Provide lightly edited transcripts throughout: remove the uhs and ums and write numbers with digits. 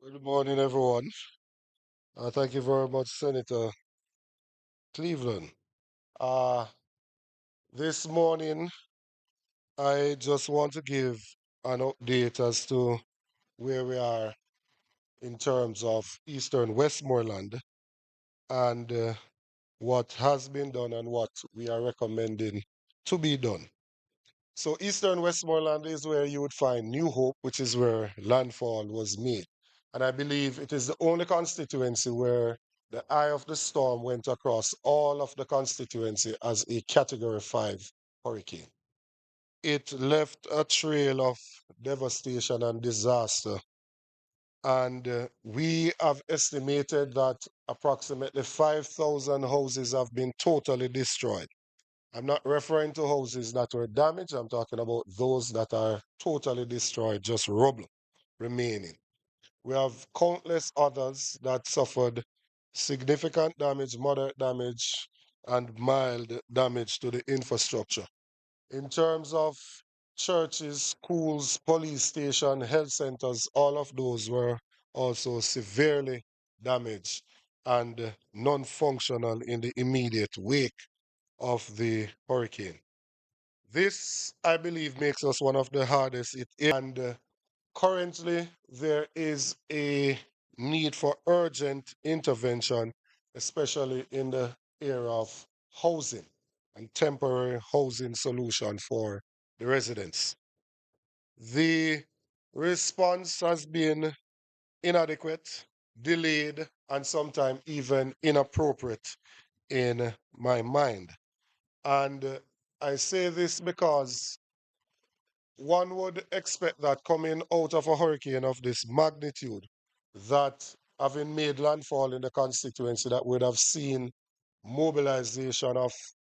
Good morning, everyone. Thank you very much, Senator Cleveland. Uh, this morning, I just want to give an update as to where we are in terms of Eastern Westmoreland and what has been done and what we are recommending to be done. So, Eastern Westmoreland is where you would find New Hope, which is where landfall was made. And I believe it is the only constituency where the eye of the storm went across all of the constituency as a Category 5 hurricane. It left a trail of devastation and disaster. And we have estimated that approximately 5,000 houses have been totally destroyed. I'm not referring to houses that were damaged. I'm talking about those that are totally destroyed, just rubble remaining. We have countless others that suffered significant damage, moderate damage, and mild damage to the infrastructure. In terms of churches, schools, police station, health centers, all of those were also severely damaged and non-functional in the immediate wake of the hurricane. This, I believe, makes us one of the hardest it is. And currently, there is a need for urgent intervention, especially in the area of housing and temporary housing solution for the residents. The response has been inadequate, delayed, and sometimes even inappropriate in my mind. And I say this because one would expect that coming out of a hurricane of this magnitude, that having made landfall in the constituency, that would have seen mobilization of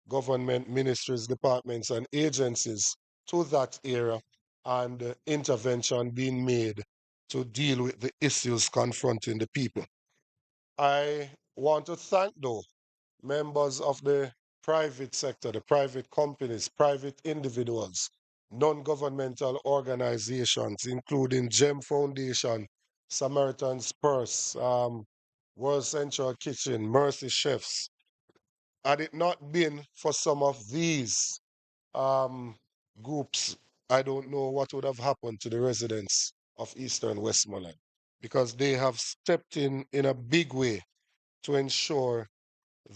government ministries, departments, and agencies to that area and intervention being made to deal with the issues confronting the people. I want to thank, though, members of the private sector, the private companies, private individuals, non-governmental organizations, including GEM Foundation, Samaritan's Purse, World Central Kitchen, Mercy Chefs. Had it not been for some of these um, groups, I don't know what would have happened to the residents of Eastern Westmoreland, because they have stepped in a big way to ensure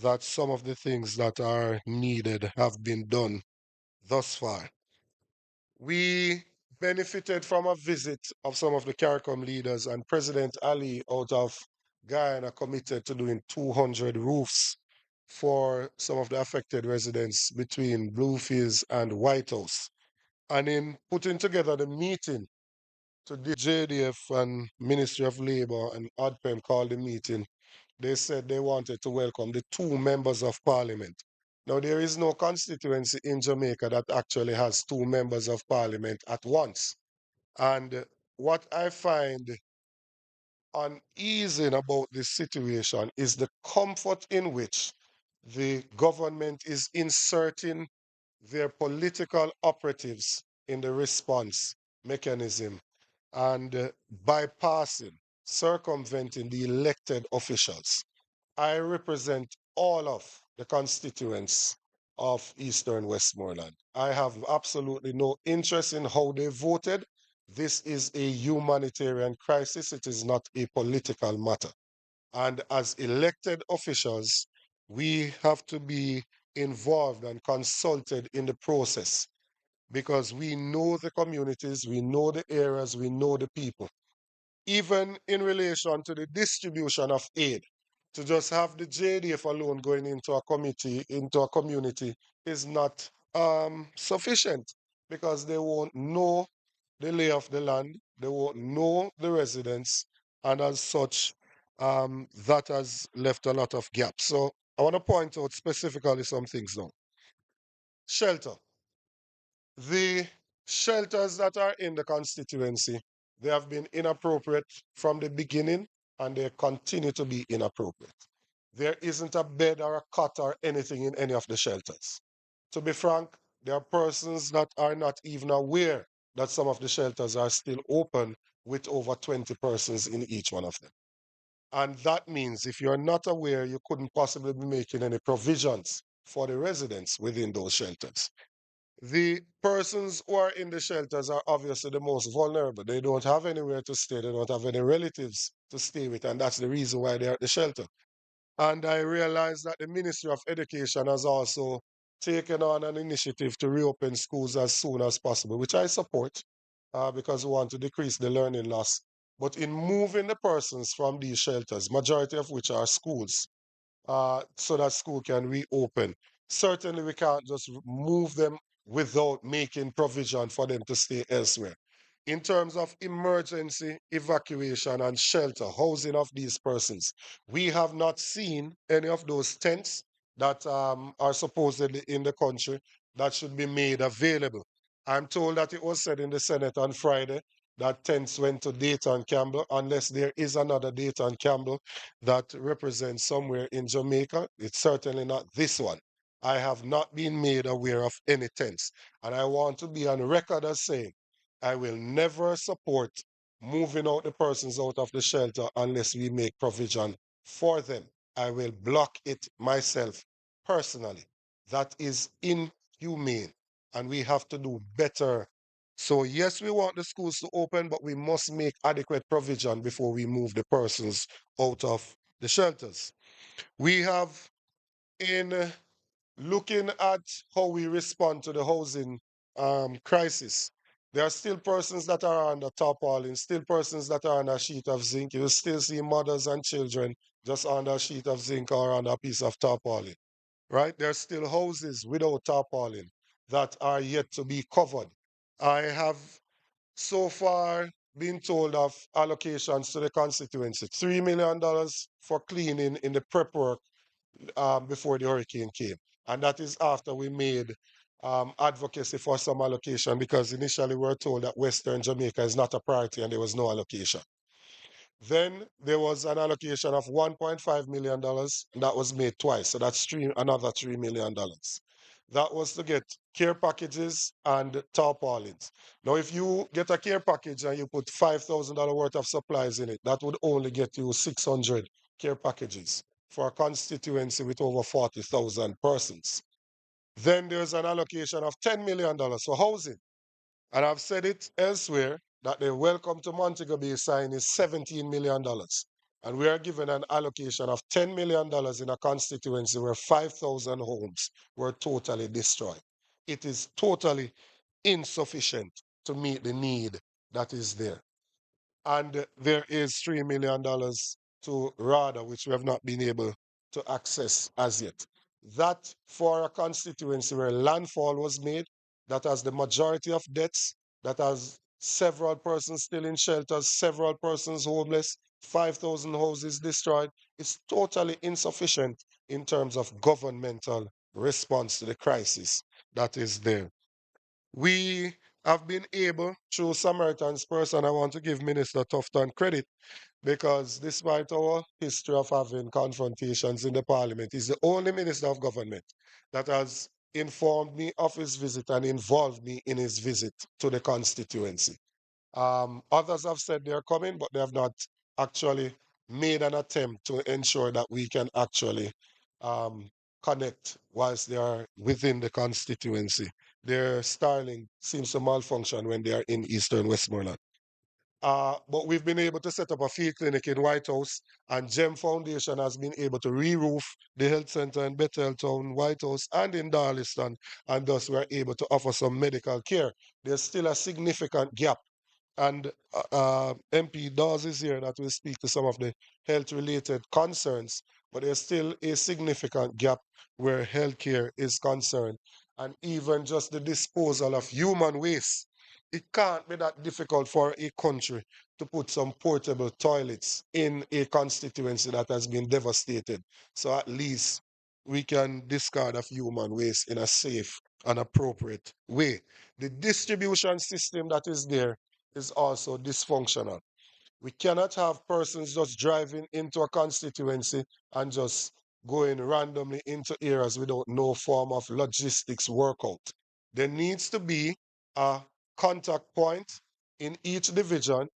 that some of the things that are needed have been done thus far. We benefited from a visit of some of the CARICOM leaders, and President Ali out of Guyana committed to doing 200 roofs for some of the affected residents between Bluefields and White House. And in putting together the meeting to JDF and Ministry of Labor and ODPEM called the meeting, they said they wanted to welcome the two members of parliament. Now, there is no constituency in Jamaica that actually has two members of parliament at once. And what I find uneasy about this situation is the comfort in which the government is inserting their political operatives in the response mechanism and bypassing, circumventing the elected officials. I represent all of the constituents of Eastern Westmoreland. I have absolutely no interest in how they voted. This is a humanitarian crisis. It is not a political matter. And as elected officials, we have to be involved and consulted in the process because we know the communities, we know the areas, we know the people. Even in relation to the distribution of aid, to just have the JDF alone going into a committee, into a community, is not sufficient because they won't know the lay of the land, they won't know the residents, and as such, that has left a lot of gaps. So I want to point out specifically some things now. Shelter. The shelters that are in the constituency, they have been inappropriate from the beginning and they continue to be inappropriate. There isn't a bed or a cot or anything in any of the shelters. To be frank, there are persons that are not even aware that some of the shelters are still open with over 20 persons in each one of them. And that means if you're not aware, you couldn't possibly be making any provisions for the residents within those shelters. The persons who are in the shelters are obviously the most vulnerable. They don't have anywhere to stay, they don't have any relatives to stay with, and that's the reason why they're at the shelter. And I realize that the Ministry of Education has also taken on an initiative to reopen schools as soon as possible, which I support because we want to decrease the learning loss. But in moving the persons from these shelters, majority of which are schools, so that school can reopen. Certainly, we can't just move them without making provision for them to stay elsewhere. In terms of emergency evacuation and shelter, housing of these persons, we have not seen any of those tents that are supposedly in the country that should be made available. I'm told that it was said in the Senate on Friday that tents went to Dayton, Campbell, unless there is another Dayton, Campbell that represents somewhere in Jamaica. It's certainly not this one. I have not been made aware of any tents. And I want to be on record as saying I will never support moving out the persons out of the shelter unless we make provision for them. I will block it myself personally. That is inhumane. And we have to do better. So, yes, we want the schools to open, but we must make adequate provision before we move the persons out of the shelters. We have, in looking at how we respond to the housing crisis, there are still persons that are under tarpaulin, still persons that are on a sheet of zinc. You still see mothers and children just on a sheet of zinc or on a piece of tarpaulin, right? There are still houses without tarpaulin that are yet to be covered. I have so far been told of allocations to the constituency, $3 million for cleaning in the prep work before the hurricane came. And that is after we made advocacy for some allocation because initially we were told that Western Jamaica is not a priority and there was no allocation. Then there was an allocation of $1.5 million that was made twice. So that's another $3 million. That was to get care packages and tarpaulins. Now, if you get a care package and you put $5,000 worth of supplies in it, that would only get you 600 care packages for a constituency with over 40,000 persons. Then there's an allocation of $10 million for housing. And I've said it elsewhere that the Welcome to Montego Bay sign is $17 million. And we are given an allocation of $10 million in a constituency where 5,000 homes were totally destroyed. It is totally insufficient to meet the need that is there. And there is $3 million to RADA, which we have not been able to access as yet. That for a constituency where landfall was made, that has the majority of deaths, that has several persons still in shelters, several persons homeless, 5,000 houses destroyed, it's totally insufficient in terms of governmental response to the crisis that is there. We have been able, through Samaritan's person, I want to give Minister Tufton credit because despite our history of having confrontations in the parliament, he's the only minister of government that has informed me of his visit and involved me in his visit to the constituency. Others have said they're coming, but they have not actually made an attempt to ensure that we can actually um, connect whilst they are within the constituency. Their Starling seems to malfunction when they are in Eastern Westmoreland. But we've been able to set up a field clinic in White House, and GEM Foundation has been able to re-roof the health center in Betheltown, White House, and in Darliston, and thus we're able to offer some medical care. There's still a significant gap and MP Dawes is here that will speak to some of the health-related concerns, but there's still a significant gap where healthcare is concerned. And even just the disposal of human waste, it can't be that difficult for a country to put some portable toilets in a constituency that has been devastated. So at least we can discard of human waste in a safe and appropriate way. The distribution system that is there is also dysfunctional. We cannot have persons just driving into a constituency and just going randomly into areas without no form of logistics workout. There needs to be a contact point in each division.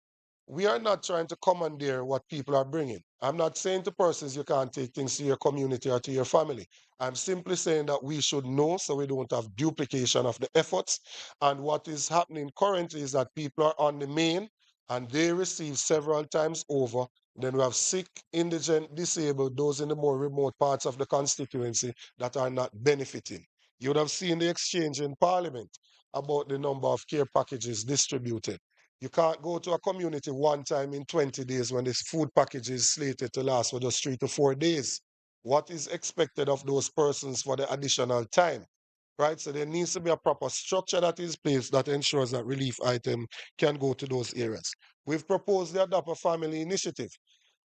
We are not trying to commandeer what people are bringing. I'm not saying to persons you can't take things to your community or to your family. I'm simply saying that we should know so we don't have duplication of the efforts. And what is happening currently is that people are on the main and they receive several times over. Then we have sick, indigent, disabled, those in the more remote parts of the constituency that are not benefiting. You would have seen the exchange in Parliament about the number of care packages distributed. You can't go to a community one time in 20 days when this food package is slated to last for just 3 to 4 days. What is expected of those persons for the additional time? Right? So there needs to be a proper structure that is placed that ensures that relief item can go to those areas. We've proposed the Adopt a Family initiative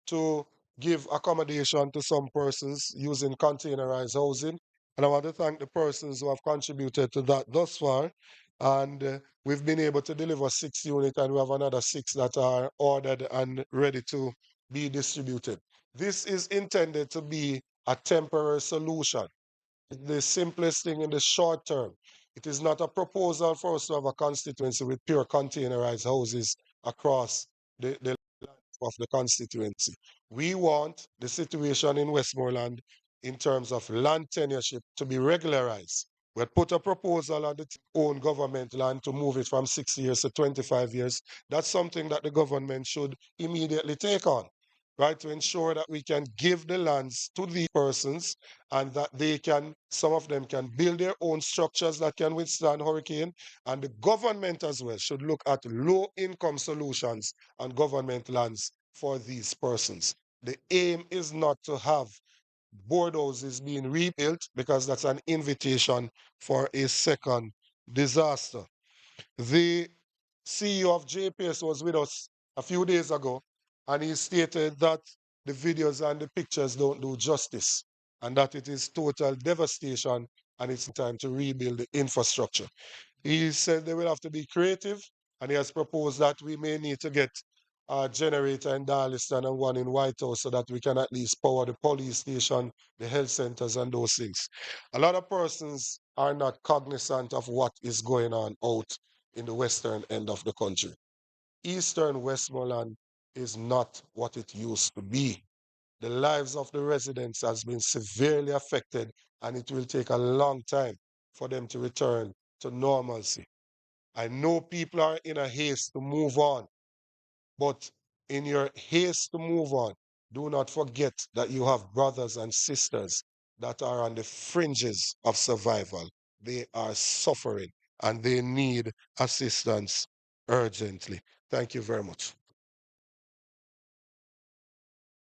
to give accommodation to some persons using containerized housing. And I want to thank the persons who have contributed to that thus far. And we've been able to deliver 6 units, and we have another 6 that are ordered and ready to be distributed. This is intended to be a temporary solution, the simplest thing in the short term. It is not a proposal for us to have a constituency with pure containerized houses across the of the constituency. We want the situation in Westmoreland in terms of land tenureship to be regularized. We had put a proposal on the own government land to move it from 6 years to 25 years. That's something that the government should immediately take on, right? To ensure that we can give the lands to the persons and that they can, some of them can build their own structures that can withstand hurricane. And the government as well should look at low income solutions on government lands for these persons. The aim is not to have board houses being rebuilt because that's an invitation for a second disaster. The CEO of JPS was with us a few days ago, and he stated that the videos and the pictures don't do justice, and that it is total devastation, and it's time to rebuild the infrastructure. He said they will have to be creative, and he has proposed that we may need to get a generator in Darliston and one in White House so that we can at least power the police station, the health centers, and those things. A lot of persons are not cognizant of what is going on out in the western end of the country. Eastern Westmoreland is not what it used to be. The lives of the residents has been severely affected, and it will take a long time for them to return to normalcy. I know people are in a haste to move on, but in your haste to move on, do not forget that you have brothers and sisters that are on the fringes of survival. They are suffering and they need assistance urgently. Thank you very much.